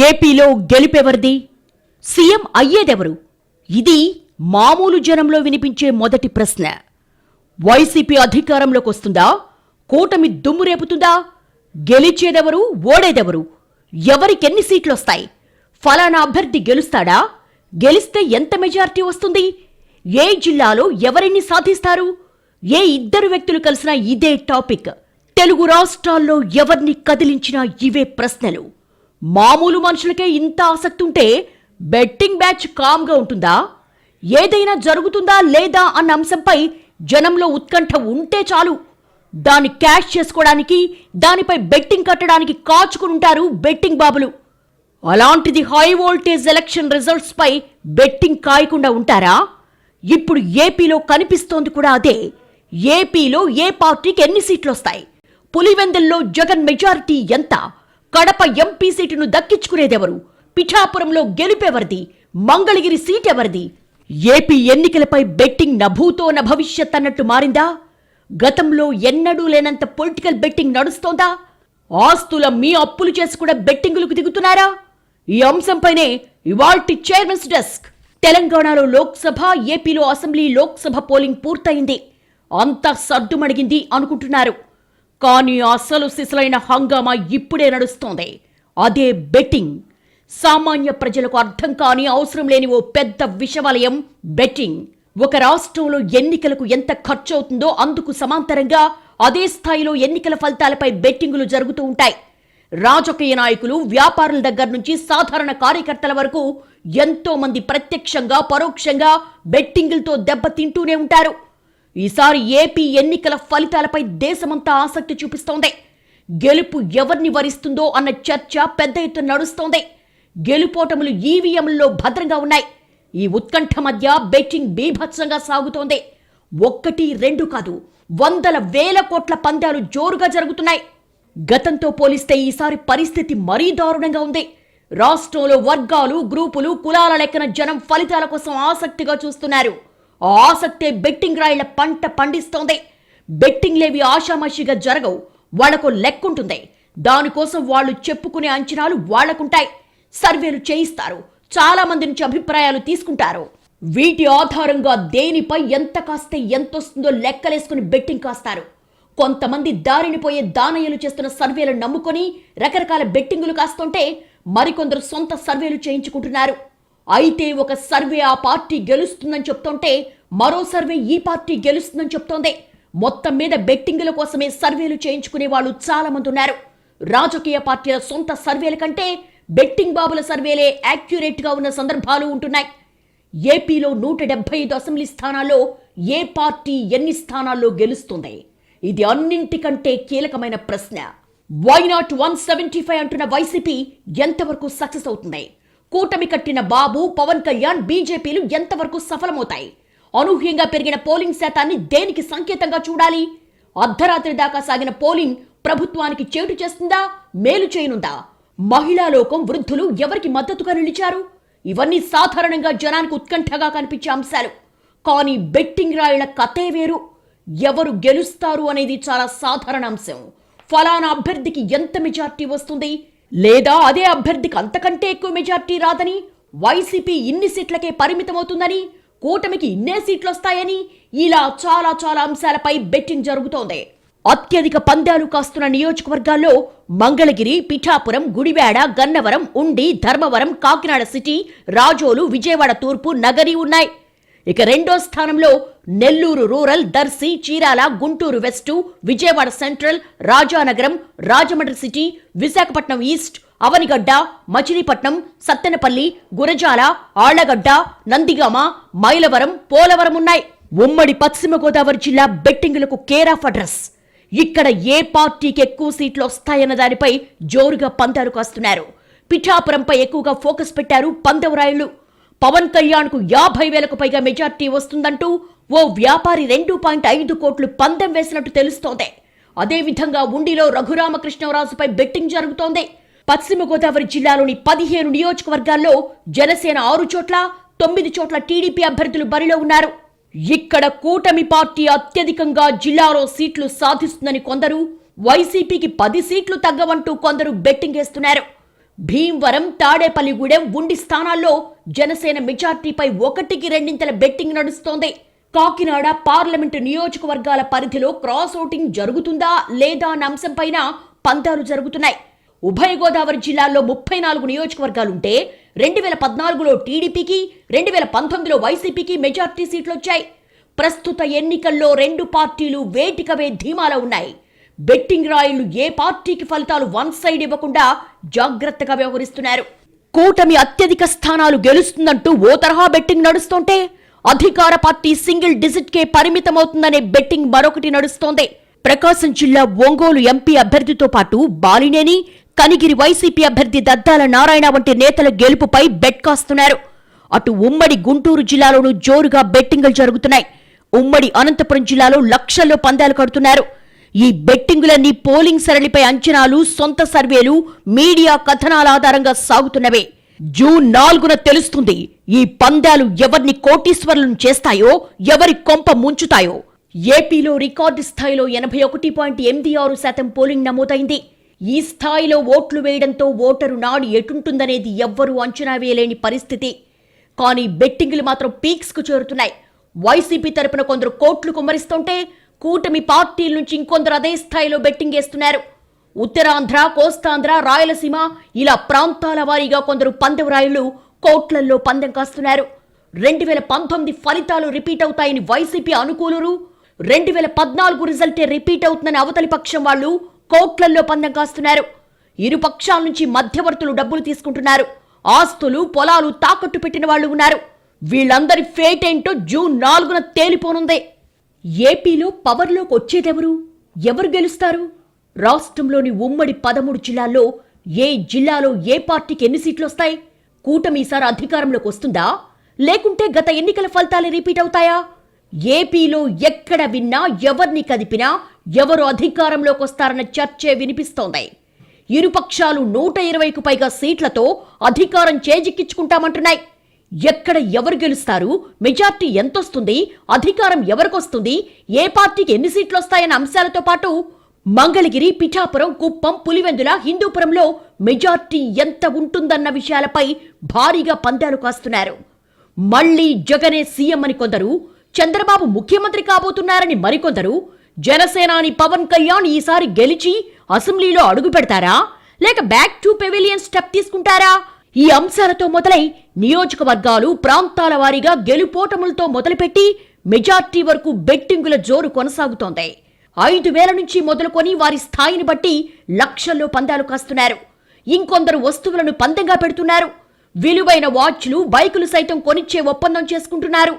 ఏపీలో గెలుపెవరిది? సీఎం అయ్యేదెవరు? ఇది మామూలు జనంలో వినిపించే మొదటి ప్రశ్న. వైసీపీ అధికారంలోకి వస్తుందా? కూటమి దుమ్ము రేపుతుందా? గెలిచేదెవరు? ఓడేదెవరు? ఎవరికెన్ని సీట్లొస్తాయి? ఫలానా అభ్యర్థి గెలుస్తాడా? గెలిస్తే ఎంత మెజారిటీ వస్తుంది? ఏ జిల్లాలో ఎవరిని సాధిస్తారు? ఏ ఇద్దరు వ్యక్తులు కలిసినా ఇదే టాపిక్. తెలుగు రాష్ట్రాల్లో ఎవరిని కదిలించినా ఇవే ప్రశ్నలు. మామూలు మనుషులకే ఇంత ఆసక్తి ఉంటే బెట్టింగ్ బ్యాచ్ కామ్గా ఉంటుందా? ఏదైనా జరుగుతుందా లేదా అన్న అంశంపై జనంలో ఉత్కంఠ ఉంటే చాలు, దాన్ని క్యాష్ చేసుకోవడానికి, దానిపై బెట్టింగ్ కట్టడానికి కాచుకుంటారు బెట్టింగ్ బాబులు. అలాంటిది హై వోల్టేజ్ ఎలక్షన్ రిజల్ట్స్ పై బెట్టింగ్ కాయకుండా ఉంటారా? ఇప్పుడు ఏపీలో కనిపిస్తోంది కూడా అదే. ఏపీలో ఏ పార్టీకి ఎన్ని సీట్లొస్తాయి? పులివెందుల్లో జగన్ మెజారిటీ ఎంత? కడప ఎంపీ సీటును దక్కించుకునేదెవరు? పిఠాపురంలో గెలుపెవరిది? మంగళగిరి సీట్ ఎవరిది? ఏపీ ఎన్నికలపై బెట్టింగ్ నభూతో నభవిష్యత్ అన్నట్టు మారిందా? గతంలో ఎన్నడూ లేనంత పొలిటికల్ బెట్టింగ్ నడుస్తోందా? ఆస్తుల మీ అప్పులు చేసి కూడా బెట్టింగులకు దిగుతున్నారా? ఈ అంశంపైనే ఇవాల్టి చైర్మన్స్ డెస్క్. తెలంగాణలో లోక్సభ, ఏపీలో అసెంబ్లీ, లోక్సభ పోలింగ్ పూర్తయింది. అంతా సద్దుమణిగింది అనుకుంటున్నారు. కానీ అసలు సిసలైన హంగామా ఇప్పుడే నడుస్తోంది. అదే బెట్టింగ్. సామాన్య ప్రజలకు అర్థం కాని, అవసరం లేని ఓ పెద్ద విషవలయం బెట్టింగ్. ఒక రాష్ట్రంలో ఎన్నికలకు ఎంత ఖర్చు అవుతుందో అందుకు సమాంతరంగా అదే స్థాయిలో ఎన్నికల ఫలితాలపై బెట్టింగులు జరుగుతూ ఉంటాయి. రాజకీయ నాయకులు, వ్యాపారుల దగ్గర నుంచి సాధారణ కార్యకర్తల వరకు ఎంతో మంది ప్రత్యక్షంగా, పరోక్షంగా బెట్టింగులతో దెబ్బతింటూనే ఉంటారు. ఈసారి ఏపీ ఎన్నికల ఫలితాలపై దేశమంతా ఆసక్తి చూపిస్తోంది. గెలుపు ఎవరిని వరిస్తుందో అన్న చర్చ పెద్ద ఎత్తున నడుస్తోంది. గెలుపోటములు ఈవీఎంలలో భద్రంగా ఉన్నాయి. ఈ ఉత్కంఠ మధ్య బెట్టింగ్ బీభత్సంగా సాగుతోంది. 1, 2 కాదు, వందల వేల కోట్ల పందాలు జోరుగా జరుగుతున్నాయి. గతంతో పోలిస్తే ఈసారి పరిస్థితి మరీ దారుణంగా ఉంది. రాష్ట్రంలో వర్గాలు, గ్రూపులు, కులాల లెక్కన జనం ఫలితాల కోసం ఆసక్తిగా చూస్తున్నారు. ఆ ఆసక్తే బెట్టింగ్ రాయిళ్ల పంట పండిస్తోంది. బెట్టింగ్లేవి ఆషామాషిగా జరగవు. వాళ్లకు లెక్కుంటుంది. దానికోసం వాళ్లు చెప్పుకునే అంచనాలు వాళ్లకుంటాయి. సర్వేలు చేయిస్తారు. చాలా మంది నుంచి అభిప్రాయాలు తీసుకుంటారు. వీటి ఆధారంగా దేనిపై ఎంత కాస్తే ఎంతొస్తుందో లెక్కలేసుకుని బెట్టింగ్ కాస్తారు. కొంతమంది దారిని పోయే దానయ్యలు చేస్తున్న సర్వేలను నమ్ముకొని రకరకాల బెట్టింగులు కాస్తుంటే మరికొందరు సొంత సర్వేలు చేయించుకుంటున్నారు. అయితే ఒక సర్వే ఆ పార్టీ గెలుస్తుందని చెప్తుంటే మరో సర్వే ఈ పార్టీ గెలుస్తుందని చెప్తోంది. మొత్తం మీద బెట్టింగుల కోసమే సర్వేలు చేయించుకునే వాళ్ళు చాలా మంది ఉన్నారు. రాజకీయ పార్టీల సొంత సర్వేల కంటే బెట్టింగ్ బాబుల సర్వేలే యాక్యురేట్ గా ఉన్న సందర్భాలు ఉంటున్నాయి. ఏపీలో 175 అసెంబ్లీ స్థానాల్లో ఏ పార్టీ ఎన్ని స్థానాల్లో గెలుస్తుంది? ఇది అన్నింటికంటే కీలకమైన ప్రశ్న. వైనాట్ 175 అంటున్న వైసీపీ ఎంతవరకు సక్సెస్ అవుతుంది? కూటమి కట్టిన బాబు, పవన్ కళ్యాణ్, బీజేపీలు ఎంతవరకు సఫలమవుతాయి? అనూహ్యంగా పెరిగిన పోలింగ్ శాతాన్ని దేనికి సంకేతంగా చూడాలి? అర్ధరాత్రి దాకా సాగిన పోలింగ్ ప్రభుత్వానికి చేటు చేస్తుందా, మేలు చేయనుందా? మహిళా లోకం, వృద్ధులు ఎవరికి మద్దతుగా నిలిచారు? ఇవన్నీ సాధారణంగా జనానికి ఉత్కంఠగా కనిపించే అంశాలు. కానీ బెట్టింగ్ రాయుల కథే వేరు. ఎవరు గెలుస్తారు అనేది చాలా సాధారణ అంశం. ఫలానా అభ్యర్థికి ఎంత మెజార్టీ వస్తుంది, లేదా అదే అభ్యర్థికి అంతకంటే ఎక్కువ మెజార్టీ రాదని, వైసీపీ ఇన్ని సీట్లకే పరిమితమవుతుందని, కూటమికి ఇన్నే సీట్లొస్తాయని, ఇలా చాలా చాలా అంశాలపై బెట్టింగ్ జరుగుతోంది. అత్యధిక పందాలు కాస్తున్న నియోజకవర్గాల్లో మంగళగిరి, పిఠాపురం, గుడివాడ, గన్నవరం, ఉండి, ధర్మవరం, కాకినాడ సిటీ, రాజోలు, విజయవాడ తూర్పు, నగరి ఉన్నాయి. ఇక రెండో స్థానంలో Nellore rural, Darsi, Chirala, Guntur west, Vijayawada central, Rajanagaram, Rajahmundry city, Visakhapatnam east, Avanigadda, Machilipatnam, Sattenapalli, Gurazala, Allagadda, Nandigama, Mylavaram, Polavaram ఉన్నాయి. ఉమ్మడి పశ్చిమ గోదావరి జిల్లా బెట్టింగులకు కేర్ ఆఫ్ అడ్రస్. ఇక్కడ ఏ పార్టీకి ఎక్కువ సీట్లు వస్తాయన్న దానిపై జోరుగా పందాలు కాస్తున్నారు. పిఠాపురంపై ఎక్కువగా ఫోకస్ పెట్టారు పందెంరాయుళ్లు. పవన్ కళ్యాణ్ కు 50,000కు పైగా మెజార్టీ వస్తుందంటూ ఓ వ్యాపారి 2.5 కోట్లు పందెం వేసినట్టు తెలుస్తోంది. అదేవిధంగా ఉండిలో రఘురామకృష్ణరాజుపై బెట్టింగ్ జరుగుతోంది. పశ్చిమ గోదావరి జిల్లాలోని 15 నియోజకవర్గాల్లో జనసేన 6 చోట్ల, 9 చోట్ల టీడీపీ అభ్యర్థులు బరిలో ఉన్నారు. ఇక్కడ కూటమి పార్టీ అత్యధికంగా జిల్లాలో సీట్లు సాధిస్తుందని కొందరు, వైసీపీకి 10 సీట్లు తగ్గవంటూ కొందరు బెట్టింగ్ వేస్తున్నారు. భీమవరం, తాడేపల్లిగూడెం, ఉండి స్థానాల్లో జనసేన మెజార్టీపై 1కి 2 బెట్టింగ్ నడుస్తోంది. కాకినాడ పార్లమెంటు నియోజకవర్గాల పరిధిలో క్రాస్ ఓటింగ్ జరుగుతుందా లేదా అన్న అంశంపైన పందాలు జరుగుతున్నాయి. ఉభయ గోదావరి జిల్లాల్లో 34 నియోజకవర్గాలుంటే 2014లో టీడీపీకి, 2019లో వైసీపీకి మెజార్టీ సీట్లొచ్చాయి. ప్రస్తుత ఎన్నికల్లో 2 పార్టీలు వేటికవే ధీమాలో ఉన్నాయి. బెట్టింగ్ రాయిళ్లు ఏ పార్టీకి ఫలితాలు వన్ సైడ్ ఇవ్వకుండా జాగ్రత్తగా వ్యవహరిస్తున్నారు. కూటమి అత్యధిక స్థానాలు గెలుస్తుందంటూ ఓ తరహా బెట్టింగ్ నడుస్తుంటే, అధికార పార్టీ సింగిల్ డిజిట్ కే పరిమితమవుతుందనే బెట్టింగ్ మరొకటి నడుస్తోంది. ప్రకాశం జిల్లా ఒంగోలు ఎంపీ అభ్యర్థితో పాటు బాలినేని, కనిగిరి వైసీపీ అభ్యర్థి దద్దాల నారాయణ వంటి నేతల గెలుపుపై బెట్ కాస్తున్నారు. అటు ఉమ్మడి గుంటూరు జిల్లాలోనూ జోరుగా బెట్టింగులు జరుగుతున్నాయి. ఉమ్మడి అనంతపురం జిల్లాలో లక్షల్లో పందాలు కడుతున్నారు. ఈ బెట్టింగులన్నీ పోలింగ్ సరళిపై అంచనాలు, సొంత సర్వేలు, మీడియా కథనాల ఆధారంగా సాగుతున్నవే. జూన్ 4న తెలుస్తుంది ఈ పందాలు ఎవరిని కోటీశ్వరులను చేస్తాయో, ఎవరి కొంప ముంచుతాయో. ఏపీలో రికార్డు స్థాయిలో 81.86% పోలింగ్ నమోదైంది. ఈ స్థాయిలో ఓట్లు వేయడంతో ఓటరు నాడు ఎటుంటుందనేది ఎవ్వరూ అంచనా వేయలేని పరిస్థితి. కానీ బెట్టింగులు మాత్రం పీక్స్ కు చేరుతున్నాయి. వైసీపీ తరపున కొందరు కోట్లు కుమ్మరిస్తుంటే, కూటమి పార్టీల నుంచి ఇంకొందరు అదే స్థాయిలో బెట్టింగ్ వేస్తున్నారు. ఉత్తరాంధ్ర, కోస్తాంధ్ర, రాయలసీమ ఇలా ప్రాంతాల వారీగా కొందరు పందెం రాయుళ్లు కోట్లల్లో పందెం కాస్తున్నారు. 2019 ఫలితాలు రిపీట్ అవుతాయని వైసీపీ అనుకూలురు, 2014 రిజల్టే రిపీట్ అవుతుందని అవతలి పక్షం వాళ్లు కోట్లల్లో పందెం కాస్తున్నారు. ఇరు పక్షాల నుంచి మధ్యవర్తులు డబ్బులు తీసుకుంటున్నారు. ఆస్తులు, పొలాలు తాకట్టు పెట్టిన వాళ్లు ఉన్నారు. వీళ్ళందరి ఫేట్ ఏంటో జూన్ 4న తేలిపోనుందే. ఏపీలో పవర్లోకి వచ్చేదెవరు? ఎవరు గెలుస్తారు? రాష్ట్రంలోని ఉమ్మడి 13 జిల్లాల్లో ఏ జిల్లాలో ఏ పార్టీకి ఎన్ని సీట్లొస్తాయి? కూటమి ఈసారి అధికారంలోకి వస్తుందా, లేకుంటే గత ఎన్నికల ఫలితాలే రిపీట్ అవుతాయా? ఏపీలో ఎక్కడ విన్నా, ఎవరిని కదిపినా ఎవరు అధికారంలోకి వస్తారన్న చర్చే వినిపిస్తోంది. ఇరుపక్షాలు 120కు పైగా సీట్లతో అధికారం చేజిక్కించుకుంటామంటున్నాయి. ఎక్కడ ఎవరు గెలుస్తారు, మెజార్టీ ఎంతొస్తుంది, అధికారం ఎవరికొస్తుంది, ఏ పార్టీకి ఎన్ని సీట్లొస్తాయన్న అంశాలతో పాటు మంగళగిరి, పిఠాపురం, కుప్పం, పులివెందుల, హిందూపురంలో మెజార్టీ ఎంత ఉంటుందన్న విషయాలపై భారీగా పందాలు కాస్తున్నారు. మళ్లీ జగనే సీఎం అని కొందరు, చంద్రబాబు ముఖ్యమంత్రి కాబోతున్నారని మరికొందరు, జనసేనాని పవన్ కళ్యాణ్ ఈసారి గెలిచి అసెంబ్లీలో అడుగు పెడతారా, లేక బ్యాక్ టు పెవిలియన్ స్టెప్ తీసుకుంటారా? ఈ అంశాలతో మొదలై నియోజకవర్గాలు, ప్రాంతాల వారీగా గెలుపోటములతో మొదలుపెట్టి మెజార్టీ వరకు బెట్టింగుల జోరు కొనసాగుతోంది. 5,000 నుంచి మొదలుకొని వారి స్థాయిని బట్టి లక్షల్లో పందాలు కాస్తున్నారు. ఇంకొందరు వస్తువులను పందెంగా పెడుతున్నారు. విలువైన వాచ్లు, బైకులు సైతం కొనిచ్చే ఒప్పందం చేసుకుంటున్నారు.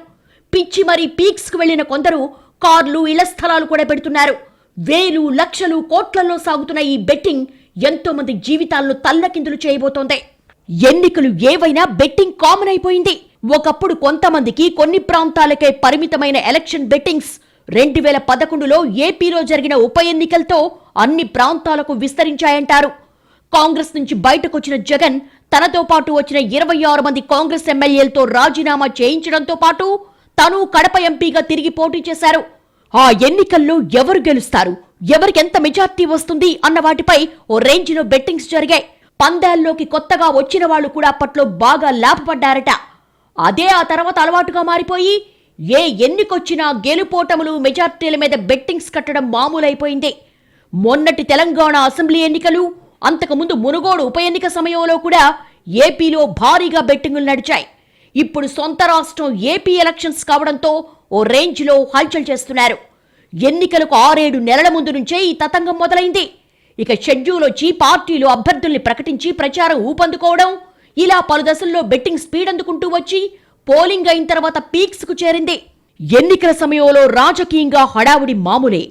పిచ్చి మరీ పీక్స్ కు వెళ్లిన కొందరు కార్లు, ఇళ్ల స్థలాలు కూడా పెడుతున్నారు. వేలు, లక్షలు, కోట్లలో సాగుతున్న ఈ బెట్టింగ్ ఎంతో మంది జీవితాలను తల్లకిందులు చేయబోతోంది. ఎన్నికలు ఏవైనా బెట్టింగ్ కామన్ అయిపోయింది. ఒకప్పుడు కొంతమందికి, కొన్ని ప్రాంతాలకే పరిమితమైన ఎలక్షన్ బెట్టింగ్స్ 2011లో ఏపీలో జరిగిన ఉప ఎన్నికలతో అన్ని ప్రాంతాలకు విస్తరించాయంటారు. కాంగ్రెస్ నుంచి బయటకొచ్చిన జగన్ తనతో పాటు వచ్చిన 26 మంది కాంగ్రెస్ ఎమ్మెల్యేలతో రాజీనామా చేయించడంతో పాటు తను కడప ఎంపీగా తిరిగి పోటీ చేశారు. ఆ ఎన్నికల్లో ఎవరు గెలుస్తారు, ఎవరికి ఎంత మెజార్టీ వస్తుంది అన్న వాటిపై ఓ రేంజ్లో బెట్టింగ్స్ జరిగాయి. పందాల్లోకి కొత్తగా వచ్చిన వాళ్లు కూడా అప్పట్లో బాగా లాభపడ్డారట. అదే ఆ తర్వాత అలవాటుగా మారిపోయి ఏ ఎన్నికొచ్చినా గెలుపోటములు, మెజార్టీల మీద బెట్టింగ్స్ కట్టడం మామూలైపోయింది. మొన్నటి తెలంగాణ అసెంబ్లీ ఎన్నికలు, అంతకుముందు మునుగోడు ఉప ఎన్నిక సమయంలో కూడా ఏపీలో భారీగా బెట్టింగులు నడిచాయి. ఇప్పుడు సొంత రాష్ట్రం ఏపీ ఎలక్షన్స్ కావడంతో ఓ రేంజ్లో హల్చల్ చేస్తున్నారు. ఎన్నికలకు 6-7 నెలల ముందు నుంచే ఈ తతంగం మొదలైంది. ఇక షెడ్యూల్ వచ్చి పార్టీలు అభ్యర్థుల్ని ప్రకటించి ప్రచారం ఊపందుకోవడం, ఇలా పలు దశల్లో బెట్టింగ్ స్పీడ్ అందుకుంటూ వచ్చి పోలింగ్ అయిన తర్వాత పీక్స్ కు చేరింది. ఎన్నికల సమయంలో రాజకీయంగా హడావుడి మామూలే.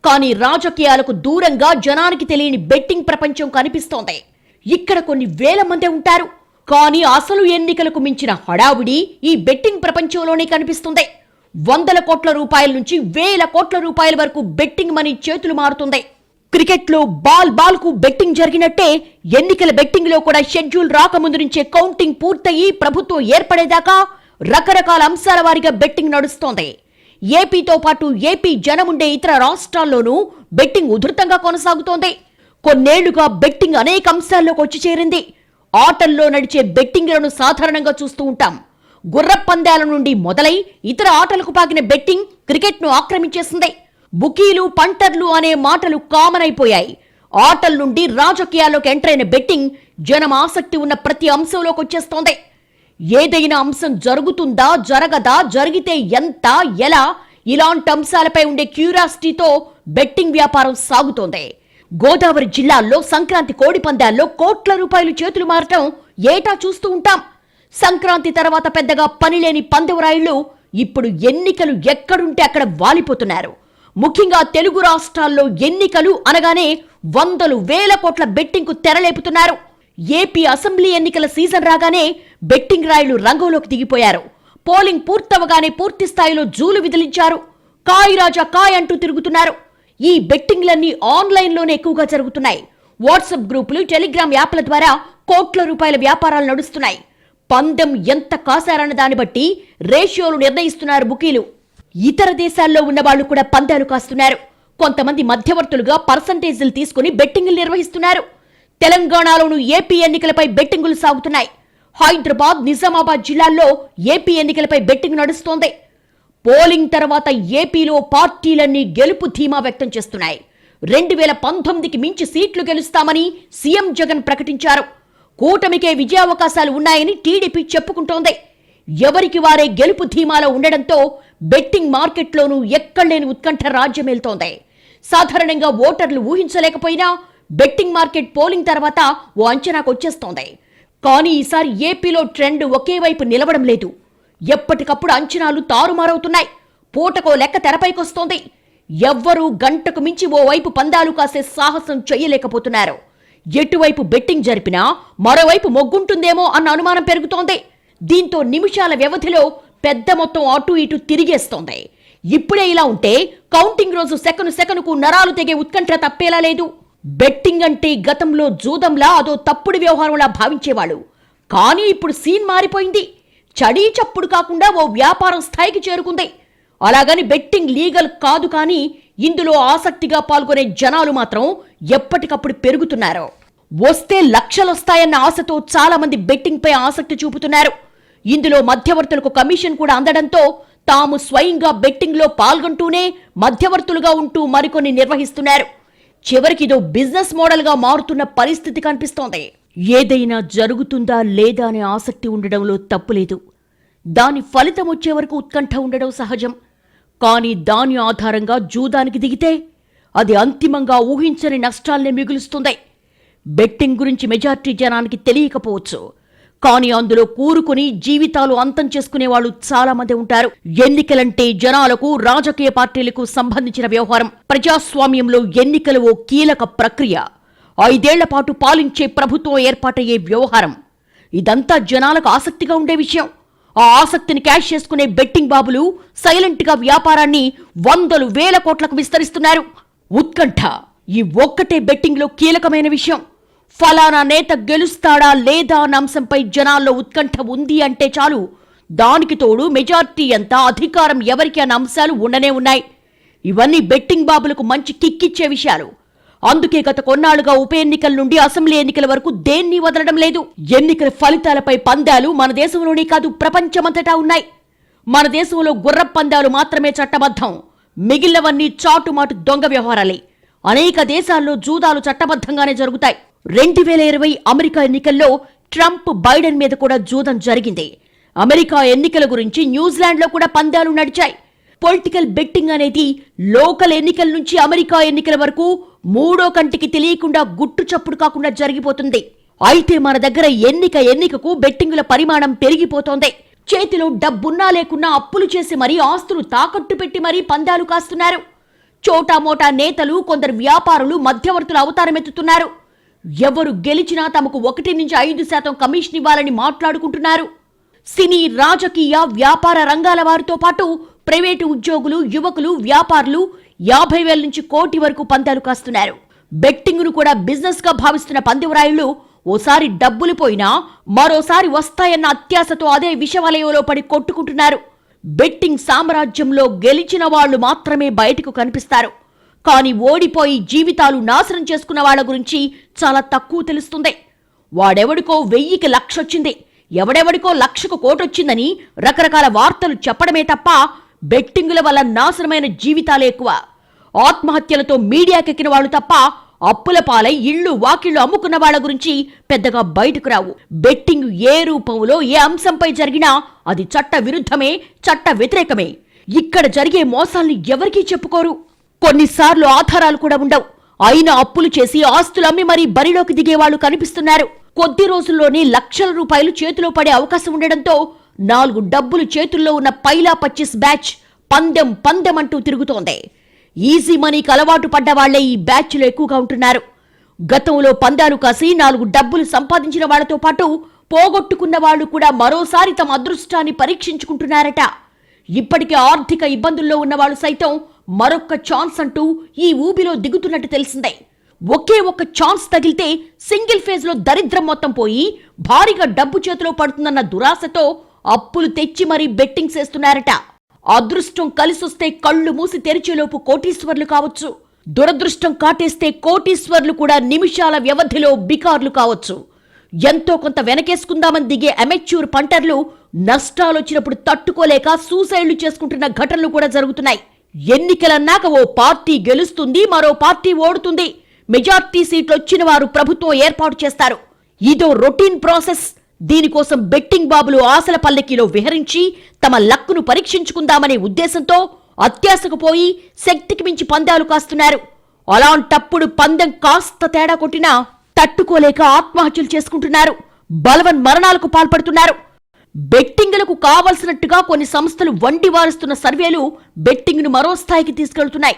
కానీ రాజకీయాలకు దూరంగా జనానికి తెలియని బెట్టింగ్ ప్రపంచం కనిపిస్తోంది. ఇక్కడ కొన్ని వేల మందే ఉంటారు. కానీ అసలు ఎన్నికలకు మించిన హడావుడి ఈ బెట్టింగ్ ప్రపంచంలోనే కనిపిస్తుంది. 100 కోట్ల రూపాయల నుంచి 1000 కోట్ల రూపాయల వరకు బెట్టింగ్ మనీ చేతులు మారుతుంది. క్రికెట్లో బాల్ కు బెట్టింగ్ జరిగినట్టే ఎన్నికల బెట్టింగ్ లో కూడా షెడ్యూల్ రాకముందు నుంచే కౌంటింగ్ పూర్తయి ప్రభుత్వం ఏర్పడేదాకా రకరకాల అంశాల వారీగా బెట్టింగ్ నడుస్తోంది. ఏపీతో పాటు ఏపీ జనముండే ఇతర రాష్ట్రాల్లోనూ బెట్టింగ్ ఉధృతంగా కొనసాగుతోంది. కొన్నేళ్లుగా బెట్టింగ్ అనేక అంశాల్లోకి వచ్చి చేరింది. ఆటల్లో నడిచే బెట్టింగ్లను సాధారణంగా చూస్తూ ఉంటాం. గుర్ర పందాల నుండి మొదలై ఇతర ఆటలకు పాకిన బెట్టింగ్ క్రికెట్ను ఆక్రమించేసింది. బుకీలు, పంటర్లు అనే మాటలు కామన్ అయిపోయాయి. ఆటల నుండి రాజకీయాల్లోకి ఎంటర్ అయిన బెట్టింగ్ జనం ఆసక్తి ఉన్న ప్రతి అంశంలోకి వచ్చేస్తోంది. ఏదైనా అంశం జరుగుతుందా, జరగదా, జరిగితే ఎంత, ఎలా, ఇలాంటి అంశాలపై ఉండే క్యూరియాసిటీతో బెట్టింగ్ వ్యాపారం సాగుతోంది. గోదావరి జిల్లాల్లో సంక్రాంతి కోడి పందాల్లో కోట్ల రూపాయలు చేతులు మారటం ఏటా చూస్తూ ఉంటాం. సంక్రాంతి తర్వాత పెద్దగా పనిలేని పందెవరాయుళ్లు ఇప్పుడు ఎన్నికలు ఎక్కడుంటే అక్కడ వాలిపోతున్నారు. ముఖ్యంగా తెలుగు రాష్ట్రాల్లో ఎన్నికలు అనగానే వందలు వేల కోట్ల బెట్టింగ్కు తెరలేపుతున్నారు. ఏపీ అసెంబ్లీ ఎన్నికల సీజన్ రాగానే బెట్టింగ్ రాయుళ్లు రంగంలోకి దిగిపోయారు. పోలింగ్ పూర్తవగానే పూర్తి స్థాయిలో జూలు విదిలించారు. కాయ్ రాజా కాయ్ అంటూ తిరుగుతున్నారు. ఈ బెట్టింగ్లన్నీ ఆన్లైన్లోనే ఎక్కువగా జరుగుతున్నాయి. వాట్సాప్ గ్రూపులు, టెలిగ్రామ్ యాప్ల ద్వారా కోట్ల రూపాయల వ్యాపారాలు నడుస్తున్నాయి. పందెం ఎంత కాశారన్న దాన్ని బట్టి రేషియోలు నిర్ణయిస్తున్నారు బుకీలు. ఇతర దేశాల్లో ఉన్నవాళ్లు కూడా పందాలు కాస్తున్నారు. కొంతమంది మధ్యవర్తులుగా పర్సంటేజీలు తీసుకుని బెట్టింగులు నిర్వహిస్తున్నారు. తెలంగాణలోనూ ఏపీ ఎన్నికలపై బెట్టింగులు సాగుతున్నాయి. హైదరాబాద్, నిజామాబాద్ జిల్లాల్లో ఏపీ ఎన్నికలపై బెట్టింగ్ నడుస్తోంది. పోలింగ్ తర్వాత ఏపీలో పార్టీలన్నీ గెలుపు ధీమా వ్యక్తం చేస్తున్నాయి. 2019కి మించి సీట్లు గెలుస్తామని సీఎం జగన్ ప్రకటించారు. కూటమికే విజయావకాశాలు ఉన్నాయని టీడీపీ చెప్పుకుంటోంది. ఎవరికి వారే గెలుపు ధీమాలో ఉండడంతో బెట్టింగ్ మార్కెట్లోనూ ఎక్కడలేని ఉత్కంఠ రాజ్యమేల్తోంది. సాధారణంగా ఓటర్లు ఊహించలేకపోయినా బెట్టింగ్ మార్కెట్ పోలింగ్ తర్వాత ఓ అంచనాకు వచ్చేస్తోంది. కానీ ఈసారి ఏపీలో ట్రెండ్ ఒకే వైపు నిలవడం లేదు. ఎప్పటికప్పుడు అంచనాలు తారుమారవుతున్నాయి. పూటకో లెక్క తెరపైకొస్తోంది. ఎవ్వరూ గంటకు మించి ఓ వైపు పందాలు కాసే సాహసం చెయ్యలేకపోతున్నారు. ఎటువైపు బెట్టింగ్ జరిపినా మరోవైపు మొగ్గుంటుందేమో అన్న అనుమానం పెరుగుతోంది. దీంతో నిమిషాల వ్యవధిలో పెద్ద మొత్తం అటు ఇటు తిరిగేస్తోంది. ఇప్పుడే ఇలా ఉంటే కౌంటింగ్ రోజు సెకనుకు నరాలు తెగే ఉత్కంఠ తప్పేలా లేదు. బెట్టింగ్ అంటే గతంలో జూదంలా అదో తప్పుడు వ్యవహారంలా భావించేవాళ్ళు. కానీ ఇప్పుడు సీన్ మారిపోయింది. చడీ చప్పుడు కాకుండా ఓ వ్యాపారం స్థాయికి చేరుకుంది. అలాగని బెట్టింగ్ లీగల్ కాదు, కానీ ఇందులో ఆసక్తిగా పాల్గొనే జనాలు మాత్రం ఎప్పటికప్పుడు పెరుగుతున్నారు. వస్తే లక్షలొస్తాయన్న ఆశతో చాలా మంది బెట్టింగ్ పై ఆసక్తి చూపుతున్నారు. ఇందులో మధ్యవర్తులకు కమిషన్ కూడా అందడంతో తాము స్వయంగా బెట్టింగ్ లో పాల్గొంటూనే మధ్యవర్తులుగా ఉంటూ మరికొన్ని నిర్వహిస్తున్నారు. చివరికి ఇదో బిజినెస్ మోడల్ గా మారుతున్న పరిస్థితి కనిపిస్తోంది. ఏదైనా జరుగుతుందా లేదా అనే ఆసక్తి ఉండడంలో తప్పులేదు. దాని ఫలితం వచ్చే వరకు ఉత్కంఠ ఉండడం సహజం. కానీ దాని ఆధారంగా జూదానికి దిగితే అది అంతిమంగా ఊహించని నష్టాల్ని మిగులుస్తుంది. బెట్టింగ్ గురించి మెజార్టీ జనానికి తెలియకపోవచ్చు, కానీ అందులో కూరుకుని జీవితాలు అంతం చేసుకునే వాళ్ళు చాలా మంది ఉంటారు. ఎన్నికలంటే జనాలకు, రాజకీయ పార్టీలకు సంబంధించిన వ్యవహారం. ప్రజాస్వామ్యంలో ఎన్నికలు ఓ కీలక ప్రక్రియ. 5 ఏళ్ల పాటు పాలించే ప్రభుత్వం ఏర్పాటయ్యే వ్యవహారం. ఇదంతా జనాలకు ఆసక్తిగా ఉండే విషయం. ఆ ఆసక్తిని క్యాష్ చేసుకునే బెట్టింగ్ బాబులు సైలెంట్ గా వ్యాపారాన్ని వందలు వేల కోట్లకు విస్తరిస్తున్నారు. ఉత్కంఠ ఈ ఒక్కటే బెట్టింగ్ లో కీలకమైన విషయం. ఫలానా నేత గెలుస్తాడా లేదా అన్న అంశంపై జనాల్లో ఉత్కంఠ ఉంది అంటే చాలు, దానికి తోడు మెజార్టీ ఎంత, అధికారం ఎవరికి అన్న అంశాలు ఉండనే ఉన్నాయి. ఇవన్నీ బెట్టింగ్ బాబులకు మంచి కిక్కిచ్చే విషయాలు. అందుకే గత కొన్నాళ్లుగా ఉప ఎన్నికల నుండి అసెంబ్లీ ఎన్నికల వరకు దేన్ని వదలడం లేదు. ఎన్నికల ఫలితాలపై పందాలు మన దేశంలోనే కాదు, ప్రపంచమంతటా ఉన్నాయి. మన దేశంలో గుర్ర పందాలు మాత్రమే చట్టబద్ధం. మిగిలినవన్నీ చాటుమాటు దొంగ వ్యవహారాలే. అనేక దేశాల్లో జూదాలు చట్టబద్ధంగానే జరుగుతాయి. 2020 అమెరికా ఎన్నికల్లో ట్రంప్, బైడెన్ మీద కూడా జూదం జరిగింది. అమెరికా ఎన్నికల గురించి న్యూజిలాండ్లో కూడా పందాలు నడిచాయి. పొలిటికల్ బెట్టింగ్ అనేది లోకల్ ఎన్నికల నుంచి అమెరికా ఎన్నికల వరకు మూడో కంటికి తెలియకుండా గుట్టు చప్పుడు కాకుండా జరిగిపోతుంది. అయితే మన దగ్గర ఎన్నికకు బెట్టింగుల పరిమాణం పెరిగిపోతోంది. చేతిలో డబ్బున్నా లేకున్నా అప్పులు చేసి మరీ, ఆస్తులు తాకట్టు పెట్టి మరీ పందాలు కాస్తున్నారు. చోటామోటా నేతలు, కొందరు వ్యాపారులు మధ్యవర్తులు అవతారమెత్తుతున్నారు. ఎవరు గెలిచినా తమకు 1 నుంచి 5% కమిషన్ ఇవ్వాలని మాట్లాడుకుంటున్నారు. సినీ, రాజకీయ, వ్యాపార రంగాల వారితో పాటు ప్రైవేటు ఉద్యోగులు, యువకులు, వ్యాపారులు 50,000 నుంచి కోటి వరకు పందాలు కాస్తున్నారు. బెట్టింగును కూడా బిజినెస్ గా భావిస్తున్న పందెవరాయుళ్లు ఓసారి డబ్బులు పోయినా మరోసారి వస్తాయన్న అత్యాశతో అదే విషవలయంలో పడి కొట్టుకుంటున్నారు. బెట్టింగ్ సామ్రాజ్యంలో గెలిచిన వాళ్లు మాత్రమే బయటకు కనిపిస్తారు. కానీ ఓడిపోయి జీవితాలు నాశనం చేసుకున్న వాళ్ల గురించి చాలా తక్కువ తెలుస్తుంది. వాడెవడికో 1000కి 1,00,000 వచ్చింది, ఎవడెవడికో 1,00,000కు కోటొచ్చిందని రకరకాల వార్తలు చెప్పడమే తప్ప బెట్టింగుల వల్ల నాశనమైన జీవితాలే ఎక్కువ. ఆత్మహత్యలతో మీడియాకెక్కిన వాళ్ళు తప్ప అప్పుల పాలై ఇళ్ళు వాకిళ్లు అమ్ముకున్న వాళ్ల గురించి పెద్దగా బయటకు రావు. బెట్టింగ్ ఏ రూపంలో ఏ అంశంపై జరిగినా అది చట్ట విరుద్ధమే, చట్ట వ్యతిరేకమే. ఇక్కడ జరిగే మోసాల్ని ఎవరికీ చెప్పుకోరు. కొన్నిసార్లు ఆధారాలు కూడా ఉండవు. అయినా అప్పులు చేసి ఆస్తులమ్మి మరీ బరిలోకి దిగేవాళ్లు కనిపిస్తున్నారు. కొద్ది రోజుల్లోనే లక్షల రూపాయలు చేతిలో పడే అవకాశం ఉండడంతో 4 డబ్బులు చేతుల్లో ఉన్న పైలా 25 బ్యాచ్ పందెం అంటూ తిరుగుతోంది. ఈజీ మనీకి అలవాటు పడ్డ వాళ్లే ఈ బ్యాచ్లో ఎక్కువగా ఉంటున్నారు. గతంలో పందాలు కాసి 4 డబ్బులు సంపాదించిన వాళ్లతో పాటు పోగొట్టుకున్న వాళ్లు కూడా మరోసారి తమ అదృష్టాన్ని పరీక్షించుకుంటున్నారట. ఇప్పటికే ఆర్థిక ఇబ్బందుల్లో ఉన్నవాళ్లు సైతం మరొక్క ఛాన్స్ అంటూ ఈ ఊబిలో దిగుతున్నట్టు తెలిసిందే. ఒకే ఒక్క ఛాన్స్ తగిలితే సింగిల్ ఫేజ్ లో దరిద్రం మొత్తం పోయి భారీగా డబ్బు చేతిలో పడుతుందన్న దురాశతో అప్పులు తెచ్చి మరీ బెట్టింగ్ చేస్తున్నారట. అదృష్టం కలిసొస్తే కళ్ళు మూసి తెరిచేలోపు కోటీశ్వర్లు కావచ్చు, దురదృష్టం కాటేస్తే కోటీశ్వర్లు కూడా నిమిషాల వ్యవధిలో బికార్లు కావచ్చు. ఎంతో కొంత వెనకేసుకుందామని దిగే అమెచ్యూర్ పంటర్లు నష్టాలొచ్చినప్పుడు తట్టుకోలేక సూసైడ్లు చేసుకుంటున్న ఘటనలు కూడా జరుగుతున్నాయి. ఎన్నికలన్నాక ఓ పార్టీ గెలుస్తుంది, మరో పార్టీ ఓడుతుంది. మెజార్టీ సీట్లు వచ్చిన వారు ప్రభుత్వం ఏర్పాటు చేస్తారు. ఇదో రొటీన్ ప్రాసెస్. దీనికోసం బెట్టింగ్ బాబులు ఆశల పల్లెకిలో విహరించి తమ లక్కును పరీక్షించుకుందామనే ఉద్దేశంతో అత్యాశకు పోయి శక్తికి మించి పందాలు కాస్తున్నారు. అలాంటప్పుడు పందెం కాస్త తేడా కొట్టినా తట్టుకోలేక ఆత్మహత్యలు చేసుకుంటున్నారు, బలవన్ మరణాలకు పాల్పడుతున్నారు. బెట్టింగులకు కావలసినట్టుగా కొన్ని సంస్థలు వండి వారుస్తున్న సర్వేలు బెట్టింగ్ను మరో స్థాయికి తీసుకెళ్తున్నాయి.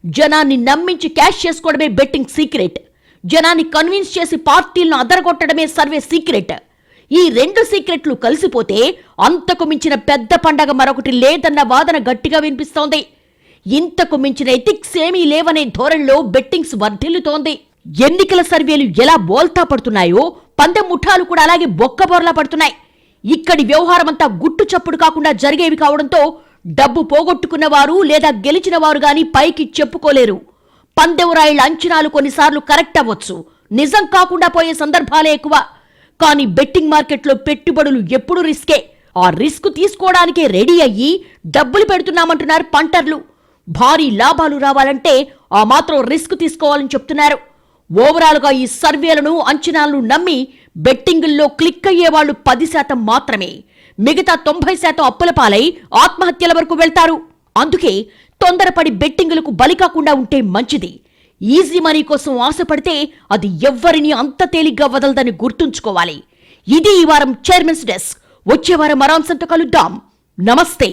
జనాన్ని నమ్మించి క్యాష్ చేసుకోవడమే బెట్టింగ్ సీక్రెట్. జనాన్ని కన్విన్స్ చేసి పార్టీలను అదరగొట్టడమే సర్వే సీక్రెట్. ఈ 2 సీక్రెట్లు కలిసిపోతే అంతకు మించిన పెద్ద పండగ మరొకటి లేదన్న వాదన గట్టిగా వినిపిస్తోంది. ఇంతకు మించిన ఎథిక్స్ ఏమీ లేవనే ధోరణిలో బెట్టింగ్స్ వర్ధిల్లుతోంది. ఎన్నికల సర్వేలు ఎలా బోల్తా పడుతున్నాయో పందెం ముఠాలు కూడా అలాగే బొక్కబోర్లా పడుతున్నాయి. ఇక్కడి వ్యవహారమంతా గుట్టు చప్పుడు కాకుండా జరిగేవి కావడంతో డబ్బు పోగొట్టుకున్న వారు లేదా గెలిచిన వారు గాని పైకి చెప్పుకోలేరు. పందెం రాయిళ్ల అంచనాలు కొన్నిసార్లు కరెక్ట్ అవ్వచ్చు, నిజం కాకుండా పోయే సందర్భాలే ఎక్కువ. కానీ బెట్టింగ్ మార్కెట్లో పెట్టుబడులు ఎప్పుడూ రిస్కే. ఆ రిస్క్ తీసుకోవడానికే రెడీ అయ్యి డబ్బులు పెడుతున్నామంటున్నారు పంటర్లు. భారీ లాభాలు రావాలంటే ఆ మాత్రం రిస్క్ తీసుకోవాలని చెప్తున్నారు. ఓవరాల్గా ఈ సర్వేలను అంచనాలను నమ్మి బెట్టింగుల్లో క్లిక్ అయ్యేవాళ్లు 10% మాత్రమే. మిగతా 90% అప్పుల పాలై ఆత్మహత్యల వరకు వెళ్తారు. అందుకే తొందరపడి బెట్టింగులకు బలి కాకుండా ఉంటే మంచిది. ఈజీ మనీ కోసం ఆశపడితే అది ఎవ్వరినీ అంత తేలిగ్గా వదలదని గుర్తుంచుకోవాలి. ఇది ఈ వారం చైర్మన్స్ డెస్క్. వచ్చే వారం మరో అంశంతో కలుద్దాం. నమస్తే.